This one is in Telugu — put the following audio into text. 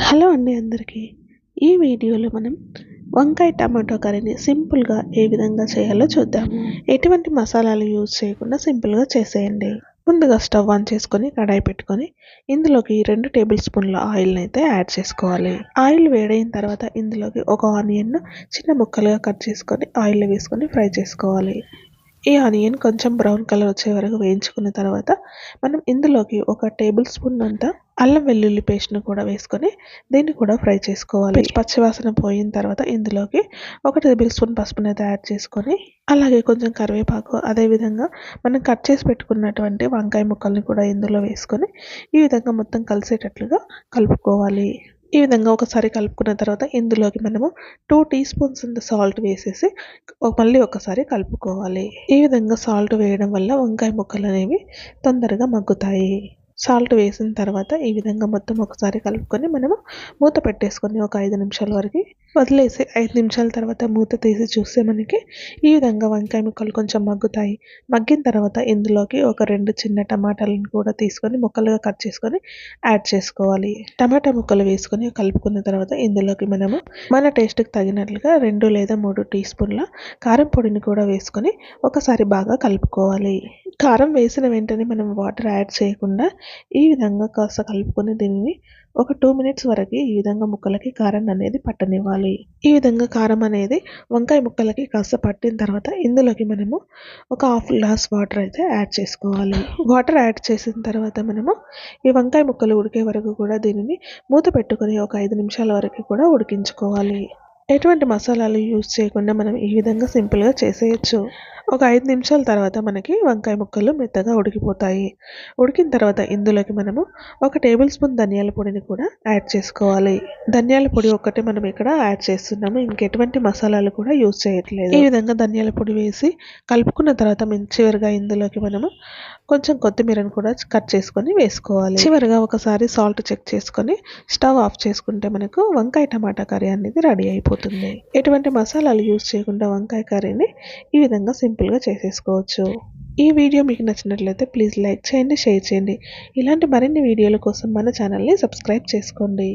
హలో అండి అందరికీ. ఈ వీడియోలో మనం వంకాయ టమాటో కర్రీని సింపుల్గా ఏ విధంగా చేయాలో చూద్దాము. ఎటువంటి మసాలాలు యూజ్ చేయకుండా సింపుల్గా చేసేయండి. ముందుగా స్టవ్ ఆన్ చేసుకొని కడాయి పెట్టుకొని ఇందులోకి 2 టేబుల్ స్పూన్ల ఆయిల్ని అయితే యాడ్ చేసుకోవాలి. ఆయిల్ వేడైన తర్వాత ఇందులోకి ఒక ఆనియన్ చిన్న ముక్కలుగా కట్ చేసుకొని ఆయిల్లో వేసుకొని ఫ్రై చేసుకోవాలి. ఈ ఆనియన్ కొంచెం బ్రౌన్ కలర్ వచ్చే వరకు వేయించుకున్న తర్వాత మనం ఇందులోకి ఒక టేబుల్ స్పూన్ అంతా అల్లం వెల్లుల్లి పేస్ట్ను కూడా వేసుకొని దీన్ని కూడా ఫ్రై చేసుకోవాలి. పచ్చివాసన పోయిన తర్వాత ఇందులోకి ఒక టేబుల్ స్పూన్ పసుపుని అయితే యాడ్ చేసుకొని అలాగే కొంచెం కరివేపాకు అదేవిధంగా మనం కట్ చేసి పెట్టుకున్నటువంటి వంకాయ ముక్కల్ని కూడా ఇందులో వేసుకొని ఈ విధంగా మొత్తం కలిసేటట్లుగా కలుపుకోవాలి. ఈ విధంగా ఒకసారి కలుపుకున్న తర్వాత ఇందులోకి మనము 2 టీ స్పూన్స్ అంత సాల్ట్ వేసేసి మళ్ళీ ఒకసారి కలుపుకోవాలి. ఈ విధంగా సాల్ట్ వేయడం వల్ల వంకాయ ముక్కలు అనేవి తొందరగా మగ్గుతాయి. సాల్ట్ వేసిన తర్వాత ఈ విధంగా మొత్తం ఒకసారి కలుపుకొని మనము మూత పెట్టేసుకొని ఒక 5 నిమిషాల వరకు వదిలేసి 5 నిమిషాల తర్వాత మూత తీసి చూస్తే మనకి ఈ విధంగా వంకాయ ముక్కలు కొంచెం మగ్గుతాయి. మగ్గిన తర్వాత ఇందులోకి ఒక 2 చిన్న టమాటాలను కూడా తీసుకొని ముక్కలుగా కట్ చేసుకొని యాడ్ చేసుకోవాలి. టమాటా ముక్కలు వేసుకొని కలుపుకున్న తర్వాత ఇందులోకి మనము మన టేస్ట్కి తగినట్లుగా 2 లేదా 3 టీ స్పూన్ల కారం పొడిని కూడా వేసుకొని ఒకసారి బాగా కలుపుకోవాలి. కారం వేసిన వెంటనే మనం వాటర్ యాడ్ చేయకుండా ఈ విధంగా కాస్త కలుపుకొని దీనిని ఒక 2 మినిట్స్ వరకు ఈ విధంగా ముక్కలకి కారం అనేది పట్టనివ్వాలి. ఈ విధంగా కారం అనేది వంకాయ ముక్కలకి కాస్త పట్టిన తర్వాత ఇందులోకి మనము ఒక హాఫ్ గ్లాస్ వాటర్ అయితే యాడ్ చేసుకోవాలి. వాటర్ యాడ్ చేసిన తర్వాత మనము ఈ వంకాయ ముక్కలు ఉడికే వరకు కూడా దీనిని మూత పెట్టుకొని ఒక 5 నిమిషాల వరకు కూడా ఉడికించుకోవాలి. ఎటువంటి మసాలాలు యూజ్ చేయకుండా మనం ఈ విధంగా సింపుల్గా చేసేయచ్చు. ఒక 5 నిమిషాల తర్వాత మనకి వంకాయ ముక్కలు మెత్తగా ఉడికిపోతాయి. ఉడికిన తర్వాత ఇందులోకి మనము ఒక టేబుల్ స్పూన్ ధనియాల పొడిని కూడా యాడ్ చేసుకోవాలి. ధనియాల పొడి ఒక్కటే మనం ఇక్కడ యాడ్ చేస్తున్నాము, ఇంకెటువంటి మసాలాలు కూడా యూజ్ చేయట్లేదు. ఈ విధంగా ధనియాల పొడి వేసి కలుపుకున్న తర్వాత చివరిగా ఇందులోకి మనము కొంచెం కొత్తిమీరను కూడా కట్ చేసుకొని వేసుకోవాలి. చివరిగా ఒకసారి సాల్ట్ చెక్ చేసుకొని స్టవ్ ఆఫ్ చేసుకుంటే మనకు వంకాయ టమాటా కర్రీ అనేది రెడీ అయిపోతుంది. ఎటువంటి మసాలాలు యూజ్ చేయకుండా వంకాయ కర్రీని ఈ విధంగా సింపుల్గా చేసేసుకోవచ్చు. ఈ వీడియో మీకు నచ్చినట్లయితే ప్లీజ్ లైక్ చేయండి, షేర్ చేయండి. ఇలాంటి మరిన్ని వీడియోల కోసం మన ఛానల్ని సబ్స్క్రైబ్ చేసుకోండి.